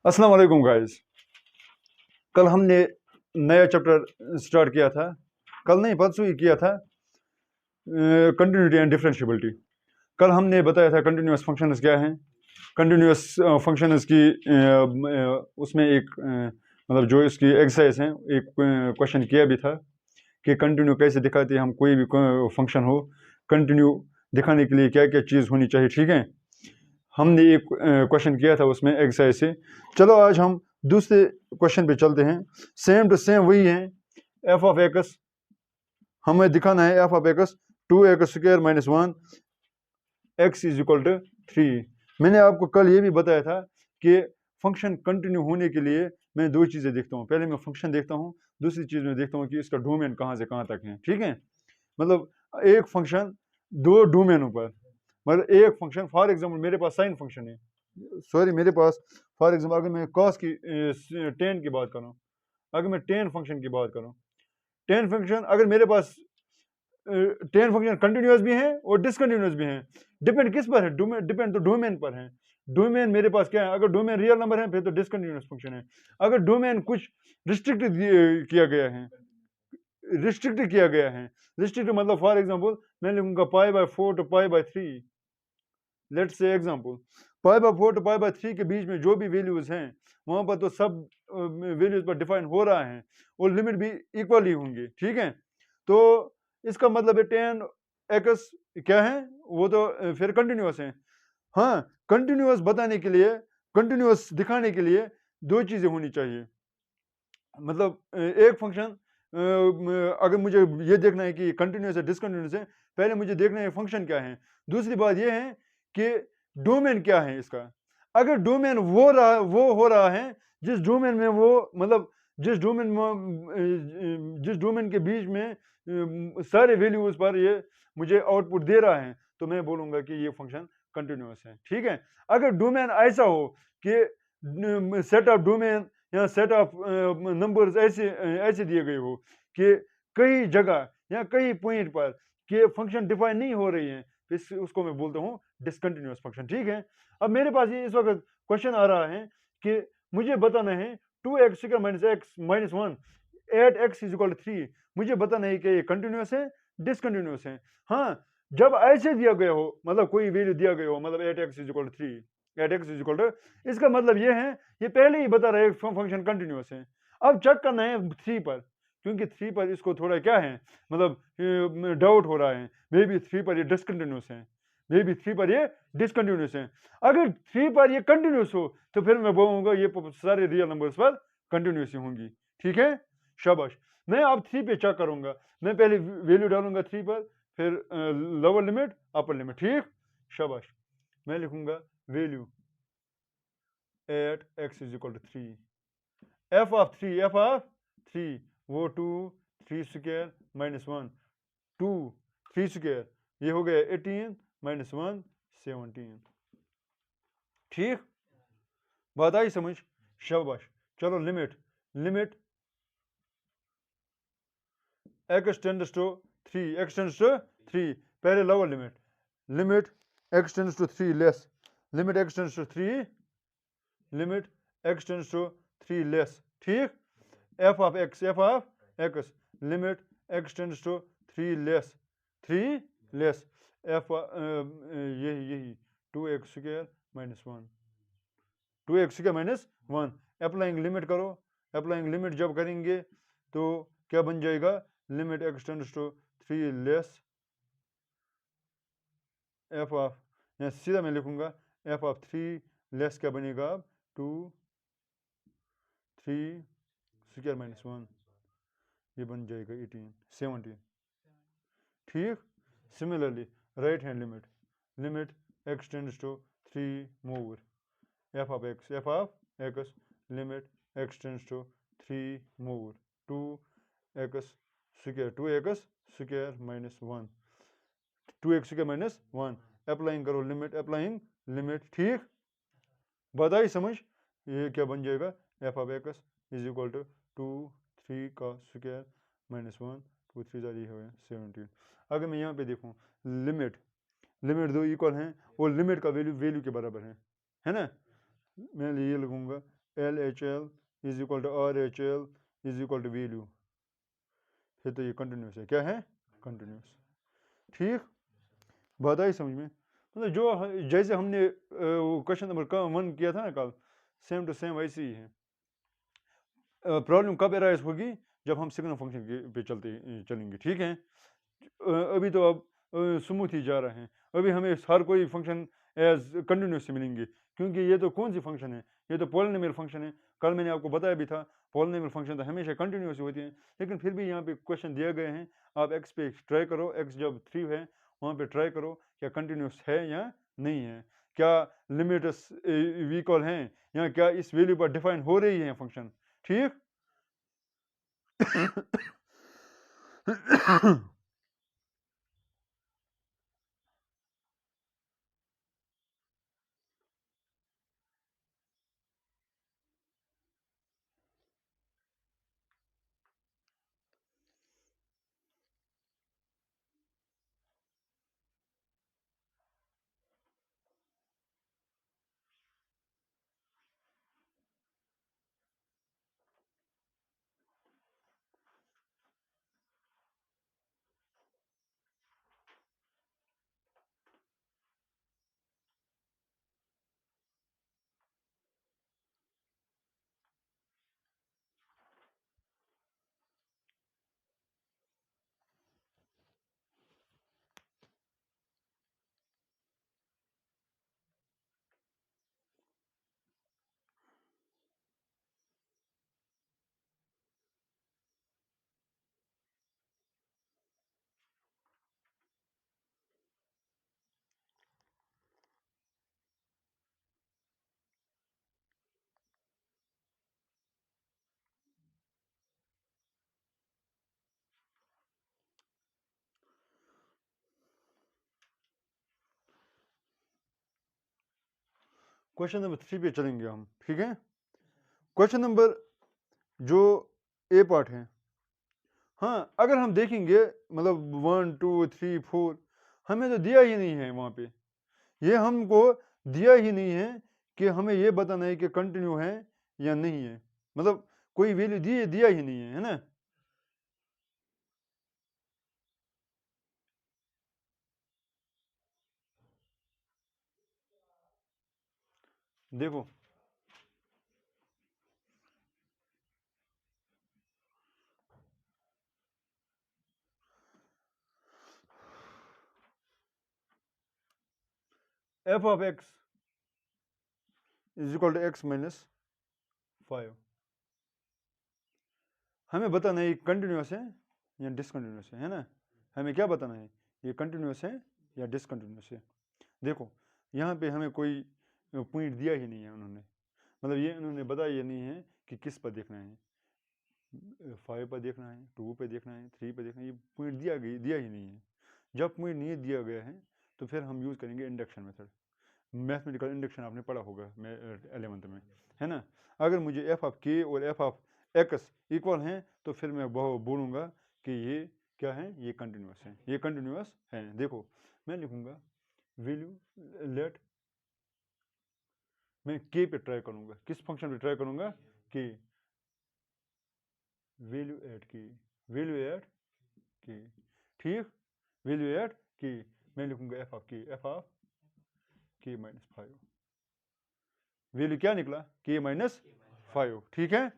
अस्सलाम वालेकुम गाइस। कल हमने नया चैप्टर स्टार्ट किया था। कल नहीं, परसों ही किया था, कंटिन्यूटी एंड डिफरेंशियबिलिटी। कल हमने बताया था कंटिन्यूअस फंक्शंस क्या हैं। कंटिन्यूअस फंक्शंस की उसमें एक मतलब जो इसकी एक्सरसाइज है, एक क्वेश्चन किया भी था कि कंटिन्यू कैसे दिखाते हैं हम, कोई भी फंक्शन हो कंटिन्यू दिखाने के लिए क्या क्या चीज़ होनी चाहिए। ठीक है, हमने एक क्वेश्चन किया था उसमें एक्सरसाइज से। चलो आज हम दूसरे क्वेश्चन पे चलते हैं। सेम टू सेम वही है। एफ ऑफ एक्स हमें दिखाना है, f of x 2x² - 1 x = 3। मैंने आपको कल ये भी बताया था कि फंक्शन कंटिन्यू होने के लिए मैं दो चीज़ें देखता हूँ। पहले मैं फंक्शन देखता हूँ, दूसरी चीज़ मैं देखता हूँ कि इसका डोमेन कहाँ से कहाँ तक है। ठीक है, मतलब एक फंक्शन दो डोमेनों पर, मतलब एक फंक्शन फॉर एग्जांपल मेरे पास साइन फंक्शन है, सॉरी मेरे पास फॉर एग्जांपल अगर मैं कॉस की टेन की बात करूं, अगर मैं टेन फंक्शन की बात करूं, टेन फंक्शन अगर मेरे पास टेन फंक्शन कंटिन्यूअस भी हैं और डिसकंटिन्यूअस भी हैं। डिपेंड किस पर है? डिपेंड तो डोमेन पर है। डोमेन मेरे पास क्या है? अगर डोमेन रियल नंबर है फिर तो डिसकंटिन्यूअस फंक्शन है। अगर डोमेन कुछ रिस्ट्रिक्ट किया गया है, रिस्ट्रिक्ट किया गया है, रिस्ट्रिक्ट मतलब फॉर एग्जांपल मैं लिखूंगा π/4 to π/3। Let's say example π/4 to π/3 के बीच में जो भी वैल्यूज हैं वहां पर तो सब वैल्यूज पर डिफाइन हो रहा है और लिमिट भी इक्वल ही होंगे। ठीक है, तो इसका मतलब है टेन एक्स क्या है, वो तो फिर कंटिन्यूअस है। हाँ, कंटिन्यूअस बताने के लिए, कंटिन्यूअस दिखाने के लिए दो चीजें होनी चाहिए। मतलब एक फंक्शन अगर मुझे ये देखना है कि कंटिन्यूअस है डिसकंटिन्यूअस है, पहले मुझे देखना है फंक्शन क्या है। दूसरी बात ये है कि डोमेन क्या है इसका। अगर डोमेन वो हो रहा है जिस डोमेन में वो मतलब जिस डोमेन के बीच में सारे वैल्यूज पर ये मुझे आउटपुट दे रहा है, तो मैं बोलूंगा कि ये फंक्शन कंटिन्यूअस है। ठीक है, अगर डोमेन ऐसा हो कि सेट ऑफ डोमेन या सेट ऑफ नंबर्स ऐसे ऐसे दिए गए हो कि कई जगह या कई पॉइंट पर कि फंक्शन डिफाइन नहीं हो रही है, उसको मैं बोलता हूँ डिसकंटिन्यूअस फंक्शन। ठीक है, अब मेरे पास ये इस वक्त क्वेश्चन आ रहा है कि मुझे बताना है 2x - x - 1 एट x = 3। मुझे बताना है कि ये कंटिन्यूअस है डिसकंटिन्यूअस है। हाँ, जब ऐसे दिया गया हो, मतलब कोई वैल्यू दिया गया हो, मतलब एट x = 3, एट x = इसका मतलब ये है, ये पहले ही बता रहा है फंक्शन कंटिन्यूअस है। अब चेक करना है 3 पर, क्योंकि 3 पर इसको थोड़ा क्या है, मतलब डाउट हो रहा है, मे बी 3 पर ये डिसकंटिन्यूअस है, मे बी 3 पर ये डिसकंटिन्यूअस है। अगर 3 पर ये कंटिन्यूअस हो तो फिर मैं बोलूंगा ये सारे रियल नंबर्स पर कंटिन्यूअस होंगी। ठीक है, शाबाश। मैं अब 3 पे चेक करूंगा, मैं पहले वैल्यू डालूंगा 3 पर, फिर लोअर लिमिट अपर लिमिट। ठीक, शाबाश। मैं लिखूंगा value at x = 3, F of 3 वो 2 3² - 1 2 3², ये हो गया 18 - 1 17। ठीक, बात आई समझ? शाबाश। चलो limit, limit x tends to 3, x tends to 3, पहले lower limit, limit x tends to 3 less, limit x tends to 3, limit x tends to 3 less. ठीक, F of x limit x tends to 3 less, 3 less, f यही 2x² - 1, 2x² - 1। Applying limit करो, applying limit जब करेंगे तो क्या बन जाएगा, limit x tends to 3 less, F of, या सीधा मैं लिखूंगा एफ ऑफ 3 लेस क्या बनेगा अब 2 3² - 1, ये बन जाएगा 18 17। ठीक, similarly right hand limit, limit x tends to 3 more, F of x limit x tends to 3 more 2x² - 1, 2x² - 1। Applying करो लिमिट, अप्लाइंग लिमिट। ठीक, बताइए समझ, ये क्या बन जाएगा, एफ ऑफ x = 2 3 का स्क्वायर - 1 2 3 ये हो गया 17। अगर मैं यहाँ पे देखूँ लिमिट, लिमिट दो इक्वल हैं और लिमिट का वैल्यू वैल्यू के बराबर है ना, मैं ये लिखूंगा H L is equal to R H L is equal to value, फिर तो ये कंटिन्यूस है, क्या है कंटिन्यूस। ठीक, बात आई समझ में। मतलब जो जैसे हमने क्वेश्चन नंबर 1 किया था ना कल, सेम टू सेम वैसे ही है। प्रॉब्लम कब एराइज होगी, जब हम सिग्नल फंक्शन पे चलेंगे, ठीक है। अभी तो अब स्मूथ ही जा रहे हैं, अभी हमें हर कोई फंक्शन एज कंटिन्यूस मिलेंगे, क्योंकि ये तो कौन सी फंक्शन है, ये तो पॉलिनोमियल फंक्शन है। कल मैंने आपको बताया भी था पॉलिनोमियल फंक्शन तो हमेशा कंटिन्यूस होती है, लेकिन फिर भी यहाँ पे क्वेश्चन दिए गए हैं, आप एक्स पे ट्राई करो, एक्स जब 3 है वहाँ पे ट्राई करो क्या कंटिन्यूस है या नहीं है, क्या लिमिट्स इक्वल हैं, या क्या इस वैल्यू पर डिफाइन हो रही है फंक्शन, ठीक। क्वेश्चन नंबर 3 पे चलेंगे हम, ठीक है। क्वेश्चन नंबर जो ए पार्ट है, हाँ अगर हम देखेंगे मतलब 1 2 3 4 हमें तो दिया ही नहीं है वहाँ पे, ये हमको दिया ही नहीं है कि हमें ये बताना है कि कंटिन्यू है या नहीं है, मतलब कोई वैल्यू दिया ही नहीं है ना। देखो F of X is equal to X minus 5, हमें बताना है ये कंटिन्यूस है या डिसकंटिन्यूस है ना। हमें क्या बताना है, ये कंटिन्यूस है या डिसकंटिन्यूस है। देखो यहाँ पे हमें कोई पॉइंट दिया ही नहीं है उन्होंने, मतलब ये उन्होंने बताया ये नहीं है कि किस पर देखना है, 5 पर देखना है, 2 पे देखना है, 3 पे देखना है, ये पॉइंट दिया ही नहीं है। जब पॉइंट नहीं दिया गया है तो फिर हम यूज़ करेंगे इंडक्शन मेथड। मैथमेटिकल इंडक्शन आपने पढ़ा होगा 11th में, है ना। अगर मुझे एफ ऑफ के और एफ ऑफ एक्स इक्वल हैं तो फिर मैं बोलूँगा कि ये क्या है, ये कंटिन्यूस है, ये कंटिन्यूस है। देखो मैं लिखूँगा वैल्यू लेट, मैं के पे ट्राई करूँगा, किस फंक्शन पे ट्राई करूँगा, के वैल्यू एट की ठीक, वैल्यू एट की मैं लिखूँगा एफ ऑफ के माइनस 5, वैल्यू क्या निकला के माइनस 5, ठीक है।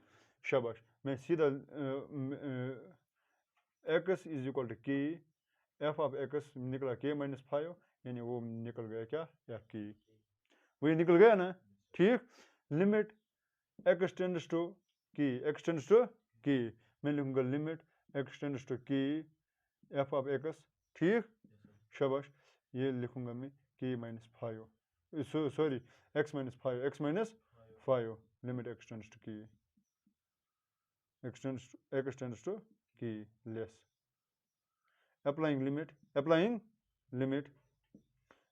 शाबाश, मैं सीधा एक्स इज इक्वल टू के, एफ ऑफ एक्स निकला के माइनस 5, यानी वो निकल गया क्या, एफ की, वही निकल गया ना, ठीक। Limit x tends to K, X tends to K, मैं लिखूंगा limit x tends to K F of X, ठीक। शाबाश, ये लिखूंगा मैं K minus 5, sorry X minus 5, x minus 5, limit x tends to K, X tends to K less, applying limit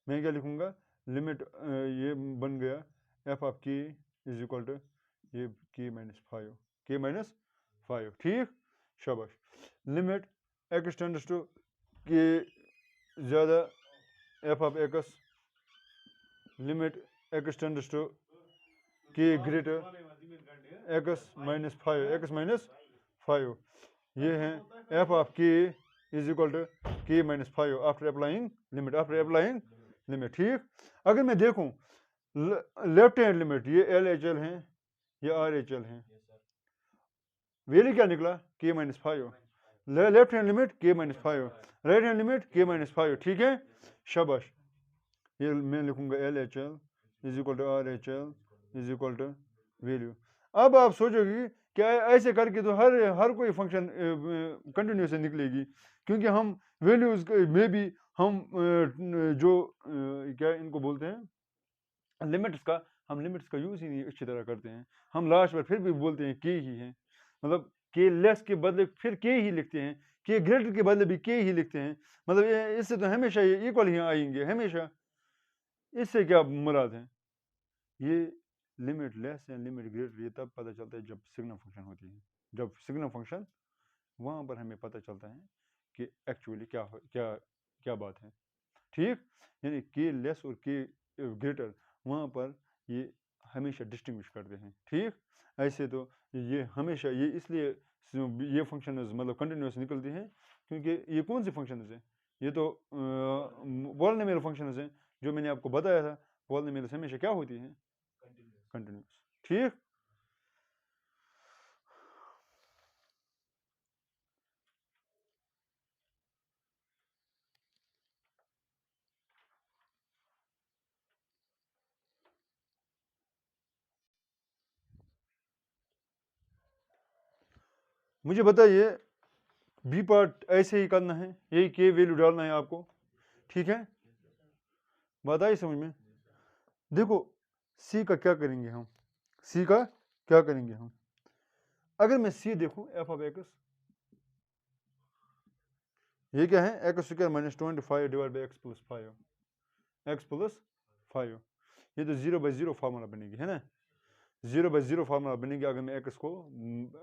मैं क्या लिखूंगा, लिमिट ये बन गया एफ ऑफ के इज इक्वल टू ये के माइनस 5, ठीक। शाबाश, limit x tends to k ज़्यादा f of x, limit x tends to k greater x minus 5, x minus 5, ये हैं एफ ऑफ के is equal to k minus 5 after applying limit, after applying limit. ठीक, अगर मैं देखूं left hand limit, ये L H L हैं, ये आर एच एल हैं, वैल्यू क्या निकला k minus 5, left hand limit k minus 5, right hand limit k minus 5। ठीक है, शाबाश, ये मैं लिखूंगा L H L is equal to R H L is equal to value. अब आप सोचोगे क्या ऐसे करके तो हर कोई फंक्शन कंटिन्यूस निकलेगी, क्योंकि हम वैल्यूज में भी हम जो क्या इनको बोलते हैं लिमिट्स का, हम लिमिट्स का यूज़ ही नहीं अच्छी तरह करते हैं। हम लास्ट पर फिर भी बोलते हैं के ही है, मतलब के लेस के बदले फिर के ही लिखते हैं, के ग्रेटर के बदले भी के ही लिखते हैं, मतलब इससे तो हमेशा ये इक्वल ही आएंगे हमेशा। इससे क्या मुराद है, ये लिमिट लेस या लिमिट ग्रेटर ये तब पता चलता है जब सिग्नम फंक्शन होती है, जब सिग्नम फंक्शन वहाँ पर हमें पता चलता है कि एक्चुअली क्या बात है। ठीक, यानी के लेस और के ग्रेटर वहाँ पर ये हमेशा डिस्टिंग्विश करते हैं। ठीक, ऐसे तो ये हमेशा ये इसलिए ये फंक्शन मतलब कंटिन्यूस निकलती हैं क्योंकि ये कौन से फंक्शन हैं, ये तो पॉलिनोमियल फंक्शन हैं जो मैंने आपको बताया था। पॉलिनोमियल हमेशा क्या होती हैं, कंटिन्यूस। ठीक, मुझे बताइए बी पार्ट ऐसे ही करना है, यही के वैल्यू डालना है आपको। ठीक है, बात आई समझ में। देखो सी का क्या करेंगे हम, सी का क्या करेंगे हम, अगर मैं सी देखूं एफ ऑफ एक्स, ये क्या है x square minus 25 divide by X plus 5, x plus 5, ये तो 0/0 फार्मूला बनेगी है ना, 0/0 फार्मूला बनेगी अगर मैं एक्स को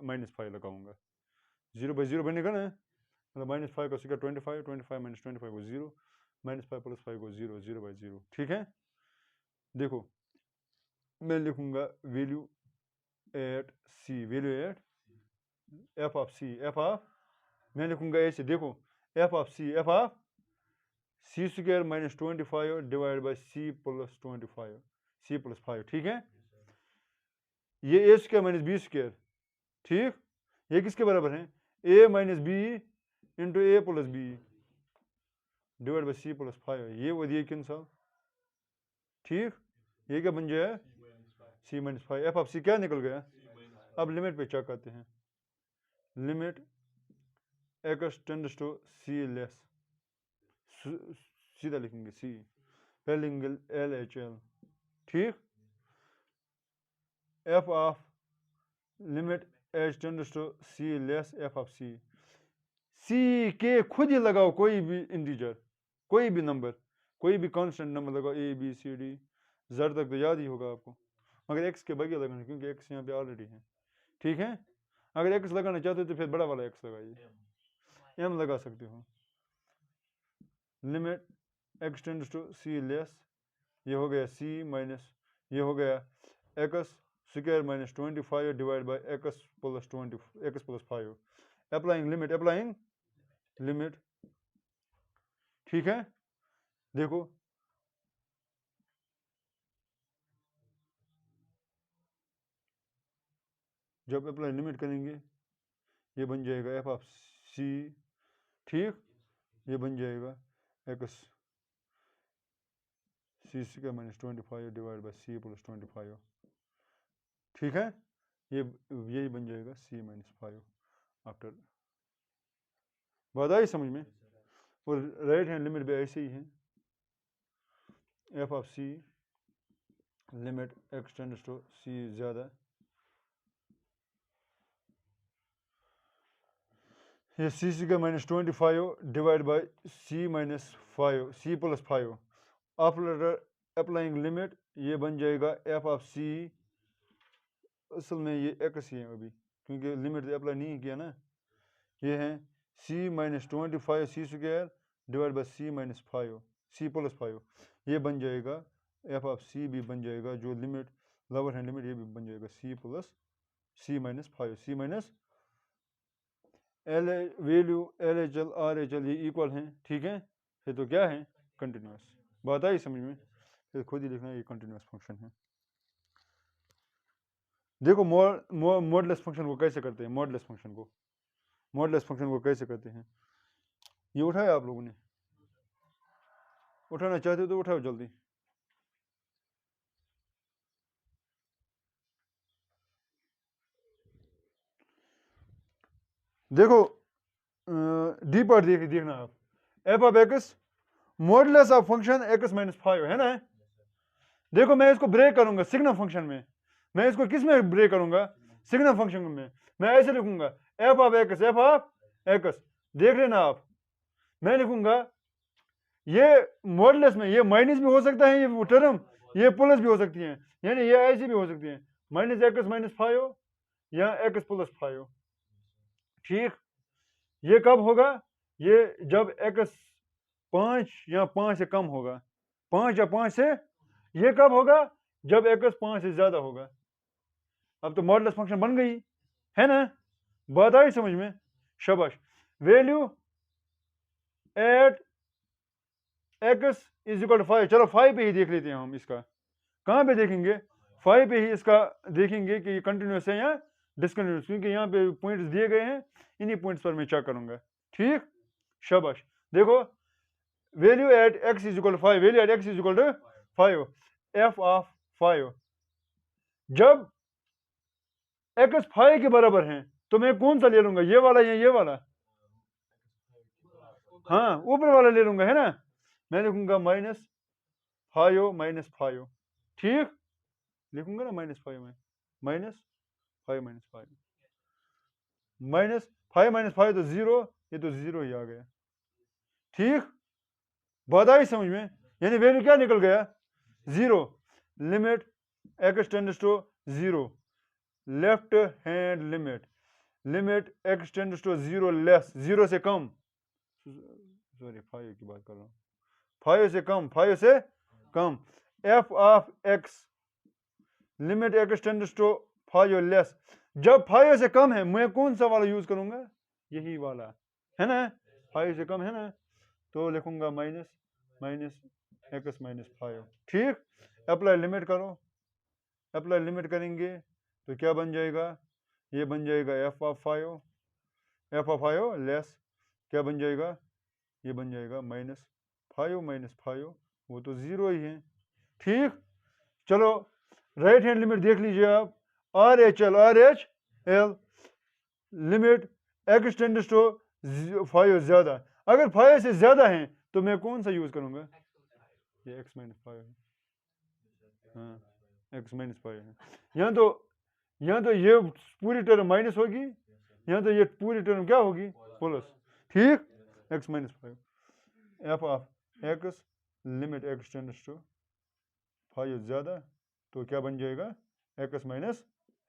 -5 लगाऊंगा, 0/0 बनेगा ना, मतलब -5 का स्क्वायर 25, 25 माइनस 25 को 0, -5 प्लस 5 को 0, 0/0। ठीक है, देखो मैं लिखूंगा value at c, value at f of c, f of, मैं लिखूंगा ऐसे, देखो F of c, f of c square minus 25 divide by C plus 25, c plus 5। ठीक है, ये a square minus b square, ठीक, ये किसके बराबर है, a minus b into a plus b divide by C plus 5, ये वो दिए कैंसल। ठीक, ये क्या बन जाए C minus 5, F of C क्या निकल गया। अब लिमिट पे चेक करते हैं, limit x tends to C less, सीधा लिखेंगे सी, पहले लिखेंगे एल एच एल। ठीक, F of limit H tends to C less F of C, C के खुद ही लगाओ कोई भी इंटीजर, कोई भी नंबर, कोई भी कांस्टेंट नंबर लगाओ, ए बी सी डी, जर तक तो याद ही होगा आपको, मगर एक्स के बगैर लगाना क्योंकि एक्स यहाँ पे ऑलरेडी है। ठीक है, अगर एक्स लगाना चाहते हो तो फिर बड़ा वाला एक्स लगाइए, एम लगा सकते हो। Limit x tends to C less, ये हो गया सी माइनस, ये हो गया X square minus 25 divide by X plus 20, X plus 5, applying limit, applying limit. ठीक है, देखो जब अप्लाई लिमिट करेंगे ये बन जाएगा एफ ऑफ सी, ठीक, ये बन जाएगा X C square minus 25 divide by C plus 25। ठीक है, ये यही बन जाएगा सी माइनस 5 आफ्टर, बात आई समझ में। और राइट हैंड लिमिट भी ऐसे ही है, f of c limit x tends to c ज़्यादा, ये c square minus 25 divide by c minus 5, c plus 5 after applying limit, ये बन जाएगा एफ ऑफ सी, असल में ये एक्स ही है अभी क्योंकि लिमिट अप्लाई नहीं किया ना, ये है c minus 25 c square divide by c minus 5, c plus 5, ये बन जाएगा एफ ऑफ सी भी बन जाएगा जो लिमिट लोअर हैंड लिमिट, ये भी बन जाएगा c plus c minus 5, c minus L value L H L R H L ये इक्वल हैं, ठीक है, फिर तो क्या है कंटिन्यूस। बात आई समझ में, फिर खुद ही लिखना ये कंटिन्यूस फंक्शन है। देखो मॉडलेस फंक्शन को कैसे करते हैं, मॉडलेस फंक्शन को कैसे करते हैं, ये उठाया आप लोगों ने, उठाना चाहते हो तो उठाओ जल्दी। देखो डी पार्ट देखना आप, F of x modulus of function x minus 5 है ना। देखो मैं इसको ब्रेक करूंगा सिग्नम फंक्शन में, मैं इसको किस में ब्रेक करूंगा, सिग्नम फंक्शन में। मैं ऐसे लिखूंगा एफ ऑफ एक्स, देख लेना आप, मैं लिखूंगा ये मॉडलेस में, ये माइनस भी हो सकता है ये टर्म, ये प्लस भी हो सकती है, यानी ये ऐसी भी हो सकती है माइनस एक्स माइनस 5 या एक्स प्लस 5, ठीक। ये कब होगा, ये जब एक्स 5 या 5 से कम होगा, 5 या 5 से, ये कब होगा जब एक्स 5 से ज्यादा होगा। अब तो मॉडलेस फंक्शन बन गई है ना, बात आई समझ में, शाबाश। Value at X is equal to 5, चलो 5 पे ही देख लेते हैं हम इसका, कहाँ पे देखेंगे, 5 पे ही इसका देखेंगे कि ये कंटिन्यूस है या डिसकंटिन्यूस, क्योंकि यहाँ पे पॉइंट्स दिए गए हैं, इन्हीं पॉइंट्स पर मैं चेक करूंगा, ठीक, शाबाश। देखो value at X is equal to 5, value at X is equal to 5, F of 5, जब एक्स 5 के बराबर है तो मैं कौन सा ले लूंगा, ये वाला या ये वाला, हाँ ऊपर वाला ले लूंगा है ना, मैं लिखूंगा -5 ठीक, लिखूंगा ना -5 में, -5 -5 तो 0, ये तो 0 ही आ गया, ठीक, बात आई समझ में, यानी वैल्यू क्या निकल गया 0, limit x tends to 0, left hand limit x tends to 0 less, 0 से कम, सॉरी 5 की बात कर रहा हूँ, 5 से कम, f of x limit x tends to 5 less, जब 5 से कम है मैं कौन सा वाला यूज करूंगा, यही वाला है ना, 5 से कम है ना, तो लिखूंगा माइनस एक्स माइनस 5, ठीक। अप्लाई लिमिट करो, अप्लाई लिमिट करेंगे तो क्या बन जाएगा, ये बन जाएगा एफ ऑफ 5 लेस, क्या बन जाएगा, ये बन जाएगा -5 वो तो 0 ही है, ठीक। चलो राइट हैंड लिमिट देख लीजिए आप, R H L limit x tends to 5 ज्यादा, अगर 5 से ज्यादा है तो मैं कौन सा यूज करूंगा, ये एक्स माइनस 5 है, हाँ एक्स माइनस 5 है, यहाँ तो ये पूरी टर्म माइनस होगी, यहाँ तो ये पूरी टर्म क्या होगी प्लस, ठीक, X minus 5, F of x limit x tends to 5 ज्यादा, तो क्या बन जाएगा एक्स माइनस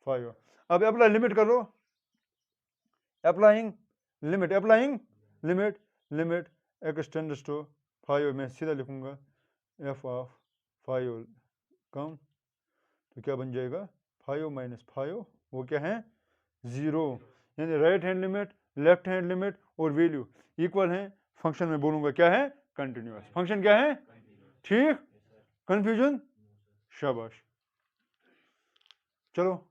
5। अब अप्लाई लिमिट कर लो, applying limit x tends to 5, मैं सीधा लिखूंगा एफ ऑफ 5 कम, तो क्या बन जाएगा 5 वो क्या है 0, यानी right hand limit left hand limit और वैल्यू इक्वल है, फंक्शन में बोलूंगा क्या है कंटिन्यूअस, फंक्शन क्या है, ठीक, कंफ्यूजन, शाबाश। चलो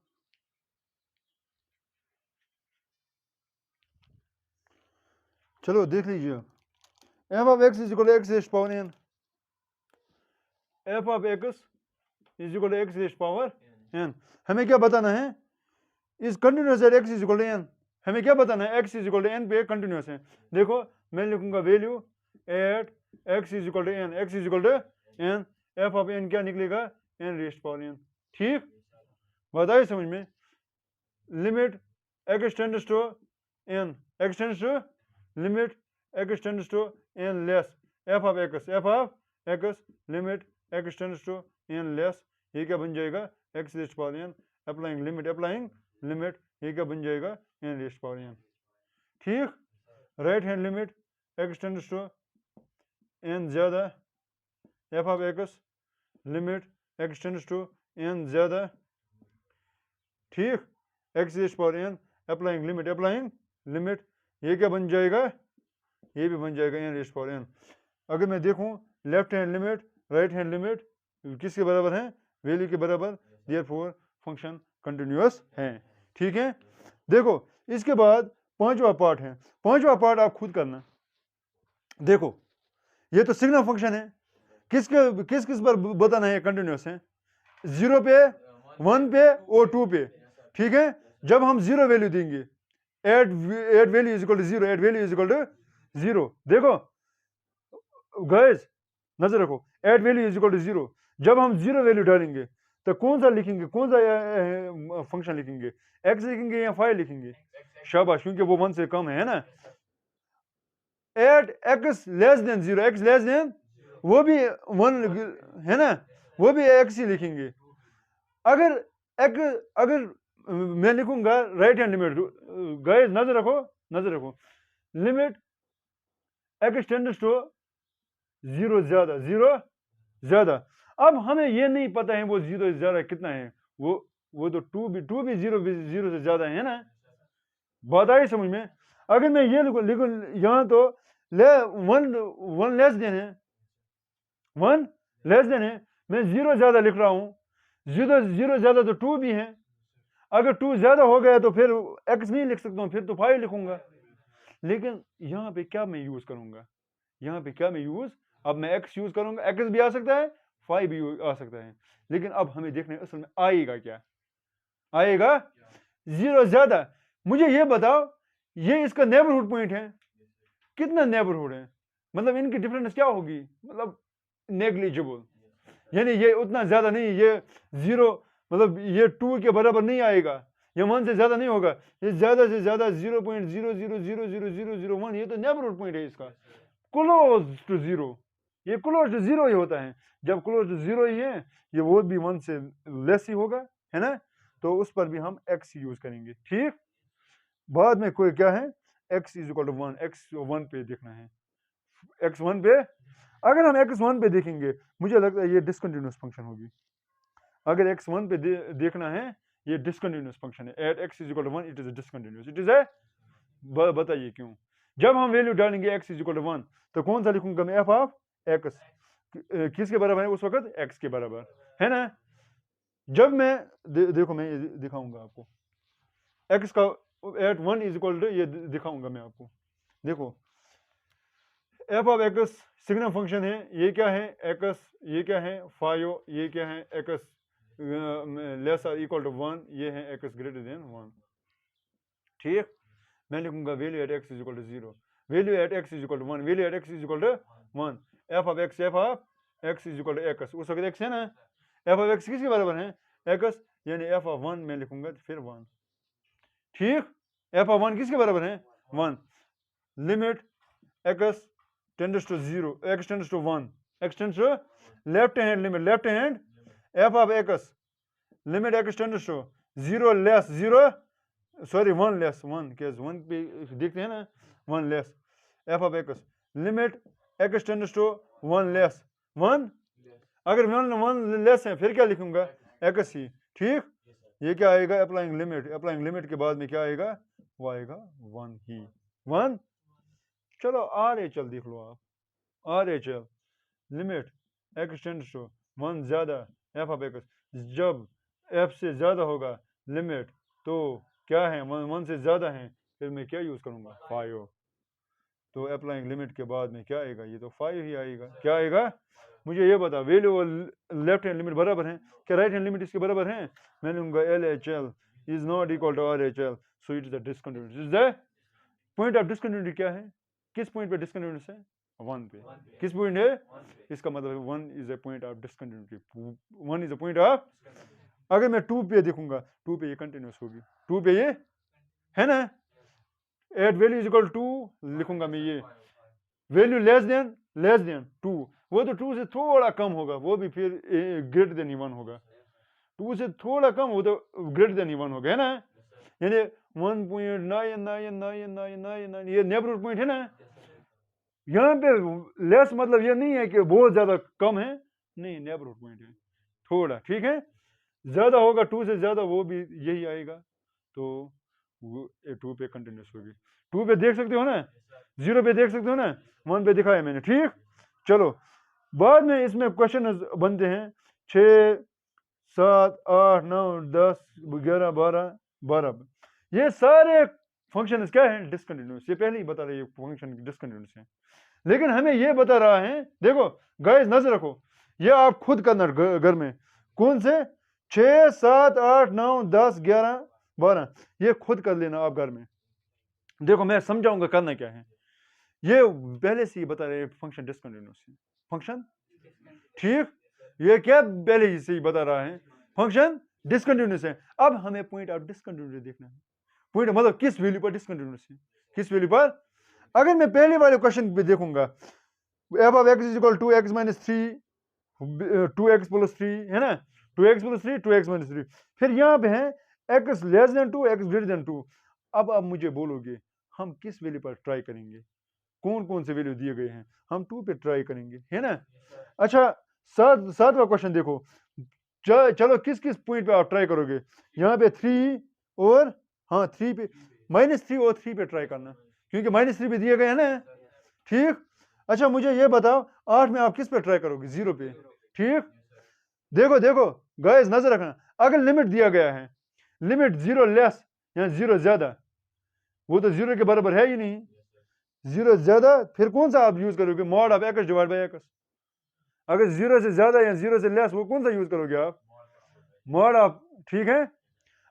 देख लीजिए, F of X is equal to X raise power n, F of X is equal to X raise power n, हमें क्या बताना है, is continuous at X is equal to n, हमें क्या बताना है X is equal to n पे continuous है। देखो मैं लिखूंगा value at X is equal to n, F of n क्या निकलेगा n रेज़ पावर n, ठीक, बताइए समझ में, limit x tends to n, limit x tends to n less, F of x limit x tends to n less, ये क्या बन जाएगा X raise power n, applying limit ये क्या बन जाएगा n रेज़ पावर n, ठीक। Right hand limit x tends to n ज्यादा, F of x limit x tends to n ज्यादा, ठीक, X raise power N applying limit ये क्या बन जाएगा, ये भी बन जाएगा एन रेज पावर एन। अगर मैं देखूं left hand limit right hand limit किसके बराबर है, वैल्यू के बराबर, देयरफॉर फंक्शन कंटिन्यूअस है। ठीक है, देखो इसके बाद पांचवा पार्ट है, पांचवा पार्ट आप खुद करना। देखो ये तो सिग्नल फंक्शन है, किस किस पर बताना है कंटिन्यूअस है, 0 पे 1 पे और 2 पे। ठीक है, जब हम 0 वैल्यू देंगे at value is equal to 0, at value is equal to 0। देखो गाइस नजर रखो, at value is equal to 0, जब हम 0 वैल्यू डालेंगे तो कौन सा लिखेंगे, कौन सा फंक्शन लिखेंगे, एक्स लिखेंगे या फाइव लिखेंगे, शाबाश, क्योंकि वो 1 से कम है ना। At X less than 0, X less than वो भी 1 है ना, वो भी एक्स ही लिखेंगे। अगर मैं लिखूंगा राइट हैंड लिमिट, गाइस नजर रखो, लिमिट एक्स टेंड्स टू 0 ज्यादा। अब हमें ये नहीं पता है वो 0 से ज्यादा कितना है, वो तो 2 भी 0 से ज्यादा है ना, बात आई समझ में। अगर मैं ये लिखूं यहां तो वन लेस देन है, 1 लेस देन है, मैं 0 ज्यादा लिख रहा हूं, 0 ज्यादा तो 2 भी है, अगर 2 ज्यादा हो गया तो फिर x नहीं लिख सकता हूं, फिर तो 5 लिखूंगा। लेकिन यहाँ पे क्या मैं यूज करूंगा, यहाँ पे क्या मैं यूज, अब मैं x यूज करूंगा, x भी आ सकता है 5 भी आ सकता है, लेकिन अब हमें देखना है असल में आएगा क्या, आएगा 0 ज्यादा। मुझे ये बताओ ये इसका नेबरहुड पॉइंट है, कितना नेबरहुड है, मतलब इनकी डिफरेंस क्या होगी, मतलब नेग्लिजिबल, यानी ये उतना ज्यादा नहीं, ये 0 मतलब ये 2 के बराबर नहीं आएगा, ये 1 से ज्यादा नहीं होगा, ये ज्यादा से ज्यादा 0.000001, ये तो नेबरहुड पॉइंट है इसका, क्लोज टू 0, ये क्लोज टू 0 ही होता है। जब क्लोज टू 0 ही है, ये वो भी 1 से लेस ही होगा, है ना, तो उस पर भी हम x यूज करेंगे। ठीक, बाद में कोई क्या है, x is equal to 1, x 1 पे देखना है, x 1 पे, अगर हम x 1 पे देखेंगे मुझे लगता है ये डिसकंटिन्यूअस फंक्शन होगी, अगर x 1 पे देखना है ये डिसकंटिन्यूअस फंक्शन है, at x is equal to 1 it is discontinuous, it is है, बताइए क्यों। जब हम वैल्यू डालेंगे x इज इक्वल टू 1 तो कौन सा लिखूंगा मैं, f ऑफ x, किसके बराबर है उस वक्त, x के बराबर, है ना। जब मैं देखो मैं ये दिखाऊंगा आपको, x का एट 1 इज इक्वल टू, ये दिखाऊंगा मैं आपको, देखो f of x signal function है, ये क्या है x, ये क्या है 5, ये क्या है x लेस और इक्वल टू 1, ये है x ग्रेटर देन 1। ठीक, मैं लिखूंगा value at x is equal to 0, value at x is equal to 1, value at x is equal to 1, f of x is equal to x, उस वक्त x है ना, f of x किसके बराबर है, x, यानी f ऑफ 1 मैं लिखूंगा फिर 1। ठीक, f ऑफ 1 किसके बराबर है 1, limit x tends to 0, x tends to 1, x tends to left hand limit, left hand f of x limit x tends to 0 less 0, sorry 1 less 1, case 1 पे देखते हैं ना, 1 less, f of x limit x tends to 1 less 1, अगर 1 less है फिर क्या लिखूंगा x ही। ठीक, ये क्या आएगा, अप्लाइंग लिमिट के बाद में क्या आएगा, वो आएगा 1 ही, 1। चलो RHL देख लो आप, RHL limit x tends to 1 ज्यादा f ऑफ x, जब f से ज्यादा होगा लिमिट तो क्या है 1 से ज्यादा है, फिर मैं क्या यूज करूंगा 5, तो अप्लाइंग लिमिट के बाद में क्या आएगा, ये तो 5 ही आएगा। क्या आएगा मुझे ये बता, वैल्यू लेफ्ट हैंड लिमिट बराबर है क्या, राइट हैंड लिमिट इसके बराबर है, मैं लूंगा LHL is not equal to RHL, so it is the discontinuity, is the point of discontinuity क्या है, किस पॉइंट पे डिसकंटिन्यूटी है, 1 पे, किस पॉइंट है, इसका मतलब 1 is a point of discontinuity, 1 is a point of. अगर मैं 2 पे देखूंगा, 2 पे ये कंटिन्यूअस होगी, 2 पे ये है ना, at value is equal to लिखूंगा मैं, ये वैल्यू लेस देन 2, वो तो 2 से थोड़ा कम होगा, वो भी फिर ग्रेटर देन 1 होगा, 2 से थोड़ा कम वो तो ग्रेटर देन 1 होगा, है ना, यानी 1.999999, ये नेबरहुड पॉइंट है ना। यहाँ पे लेस मतलब ये नहीं है कि बहुत ज्यादा कम है, नहीं, नेबरहुड पॉइंट है थोड़ा, ठीक है, ज्यादा होगा 2 से ज्यादा वो भी यही आएगा, तो वो 2 पे कंटिन्यूस होगी। 2 पे देख सकते हो ना, 0 पे देख सकते हो ना, 1 पे दिखाया मैंने, ठीक। चलो बाद में इसमें क्वेश्चन बनते हैं 6 7 8 9 10 11 12 12। ये सारे फंक्शन क्या है, डिसकंटिन्यूस। ये पहले ही बता रही है फंक्शन डिसकंटिन्यूस है, लेकिन हमें ये बता रहा है, देखो गाइस नजर रखो, ये आप खुद करना घर में, कौन से 6 7 8 9 10 11 12, ये खुद कर लेना आप घर में। देखो मैं समझाऊंगा करना क्या है। ये पहले से ही बता रहे हैं फंक्शन डिसकंटिन्यूस है, फंक्शन, ठीक। ये क्या पहले से ही बता रहा है, फंक्शन डिसकंटिन्यूस है। अब हमें पॉइंट ऑफ डिसकंटिन्यूटी देखना है। पॉइंट मतलब किस वैल्यू पर डिसकंटिन्यूस है, किस वैल्यू पर। अगर मैं पहले वाले क्वेश्चन पे देखूंगा, F of X is equal to X minus 3 2x plus 3 है ना, 2x प्लस 3 2x माइनस 3, फिर यहाँ पे है x less than 2 x greater than 2। अब आप मुझे बोलोगे हम किस वैल्यू पर ट्राई करेंगे, कौन कौन से वैल्यू दिए गए हैं, हम 2 पे ट्राई करेंगे, है ना। अच्छा सातवां क्वेश्चन देखो, चलो किस किस पॉइंट पे आप ट्राई करोगे, यहाँ पे 3 और हाँ 3 पे, -3 और 3 पे ट्राई करना, क्योंकि -3 पे दिए गए हैं ना, ठीक। अच्छा मुझे ये बताओ 8 में आप किस पे ट्राई करोगे, 0 पे, ठीक। देखो देखो गाइस नजर रखना, अगर लिमिट दिया गया है, लिमिट 0 लेस या 0 ज्यादा, वो तो 0 के बराबर है ही नहीं, 0 ज्यादा, फिर कौन सा आप यूज करोगे, mod of x divide by x. अगर 0 से ज्यादा या 0 से लेस, वो कौन सा यूज करोगे आप, मॉड ऑफ, ठीक है।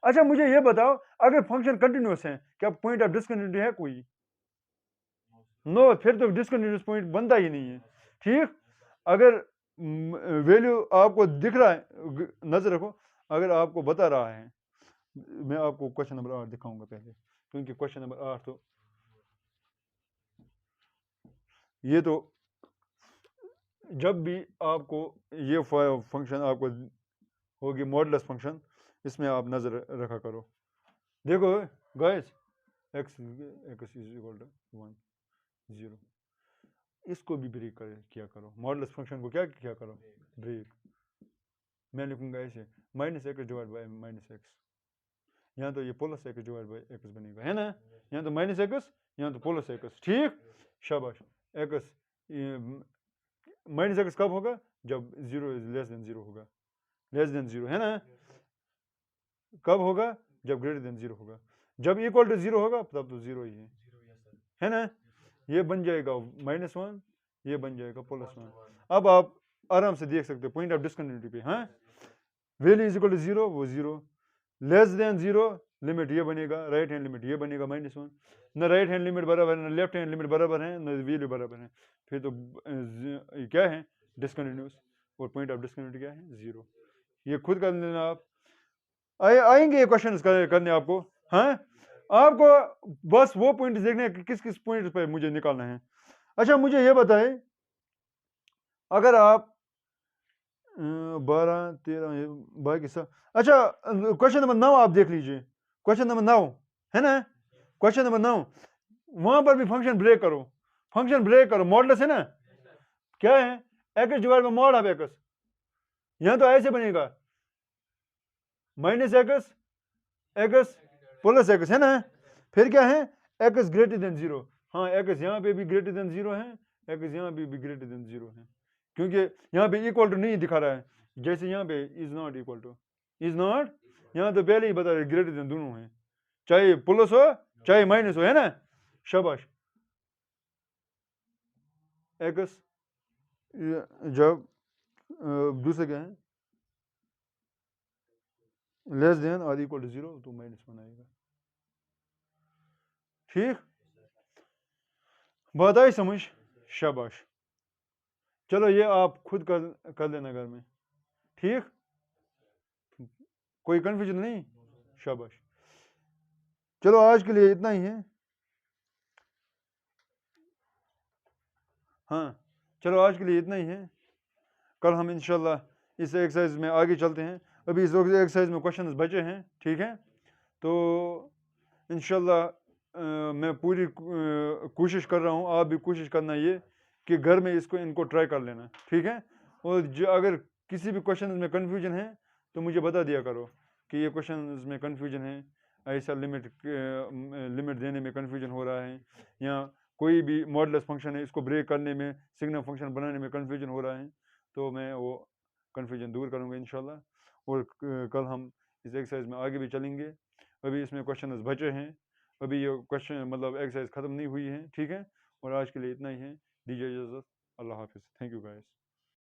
अच्छा मुझे ये बताओ अगर फंक्शन कंटिन्यूस है, क्या पॉइंट ऑफ डिसकंटिन्यूटी है कोई, नो, फिर तो डिसकंटिन्यूस पॉइंट बनता ही नहीं है, ठीक। अगर वैल्यू आपको दिख रहा है, नजर रखो, अगर आपको बता रहा है, मैं आपको क्वेश्चन नंबर 8 दिखाऊंगा पहले, क्योंकि क्वेश्चन नंबर 8 तो ये तो जब भी आपको ये फंक्शन आपको होगी मॉडुलस फंक्शन, इसमें आप नजर रखा करो। देखो guys x is equal to 1 0, इसको भी ब्रेक किया करो, मॉडुलस फंक्शन को क्या किया करो, ब्रेक। मैं लिखूंगा ऐसे -x डिवाइड बाय -x, यहाँ तो ये plus x divide by x बनेगा, है ना, यहाँ तो -x, यहाँ तो प्लस एक्स, ठीक। शाबाश, एक्स -x कब होगा, जब 0 इज लेस देन 0 होगा, लेस देन 0 है ना, कब होगा, जब ग्रेटर देन 0 होगा, जब इक्वल टू 0 होगा तब तो 0 ही है ना। ये बन जाएगा -1, ये बन जाएगा +1। अब आप आराम से देख सकते हो पॉइंट ऑफ डिसकंटिन्यूटी पे, हाँ, वैल्यू इज इक्वल टू 0 वो 0, लेस देन 0 लिमिट ये बनेगा, राइट हैंड लिमिट ये बनेगा -1, न राइट हैंड लिमिट बराबर है, न लेफ्ट हैंड लिमिट बराबर है, न वैल्यू बराबर है, फिर तो क्या है, डिसकंटिन्यूस, और पॉइंट ऑफ डिसकंटिन्यूटी क्या है, 0। ये खुद कर लेना आप, आएंगे ये क्वेश्चन करने आपको, हाँ, आपको बस वो पॉइंट देखने हैं कि किस किस पॉइंट पे मुझे निकालना है। अच्छा मुझे ये बताए, अगर आप 12 13 बाकी सब, अच्छा क्वेश्चन नंबर 9 आप देख लीजिए, क्वेश्चन नंबर 9 है ना, क्वेश्चन नंबर 9, वहां पर भी फंक्शन ब्रेक करो, फंक्शन ब्रेक करो, मॉडुलस है ना, क्या है, x divide by mod of x, यहां तो ऐसे बनेगा -x x प्लस x, है ना, फिर क्या है, x ग्रेटर देन 0, हाँ x यहाँ पे भी ग्रेटर देन 0 है, x यहाँ पे भी ग्रेटर देन 0 है, क्योंकि यहाँ पे इक्वल टू नहीं दिखा रहा है, जैसे यहाँ पे is not equal to, is not, यहाँ तो पहले ही बता रहे ग्रेटर देन दोनों है, चाहे प्लस हो चाहे माइनस हो, है ना, शाबाश। x जब दूसरे क्या है, लेस देन और इक्वल टू 0 तो -1 आएगा, ठीक, बात आई समझ, शाबाश। चलो ये आप खुद कर लेना घर में, ठीक, कोई कंफ्यूजन नहीं, शाबाश। चलो आज के लिए इतना ही है, हाँ चलो आज के लिए इतना ही है, कल हम इंशाल्लाह इस एक्सरसाइज में आगे चलते हैं, अभी इस एक्सरसाइज में क्वेश्चंस बचे हैं, ठीक है, तो इंशाल्लाह मैं पूरी कोशिश कर रहा हूँ, आप भी कोशिश करना ये कि घर में इनको ट्राई कर लेना, ठीक है, और जो अगर किसी भी क्वेश्चन में कन्फ्यूजन है तो मुझे बता दिया करो कि ये क्वेश्चन में कन्फ्यूजन है, ऐसा लिमिट देने में कन्फ्यूजन हो रहा है, या कोई भी मॉडुलस फंक्शन है इसको ब्रेक करने में, सिग्नम फंक्शन बनाने में कन्फ्यूजन हो रहा है, तो मैं वो कन्फ्यूजन दूर करूँगा इंशाल्लाह। और कल हम इस एक्सरसाइज में आगे भी चलेंगे। अभी इसमें क्वेश्चन बचे हैं, अभी ये क्वेश्चन मतलब एक्सरसाइज ख़त्म नहीं हुई है, ठीक है। और आज के लिए इतना ही है, दीजिए इजाज़त, अल्लाह हाफिज़, थैंक यू गाइस।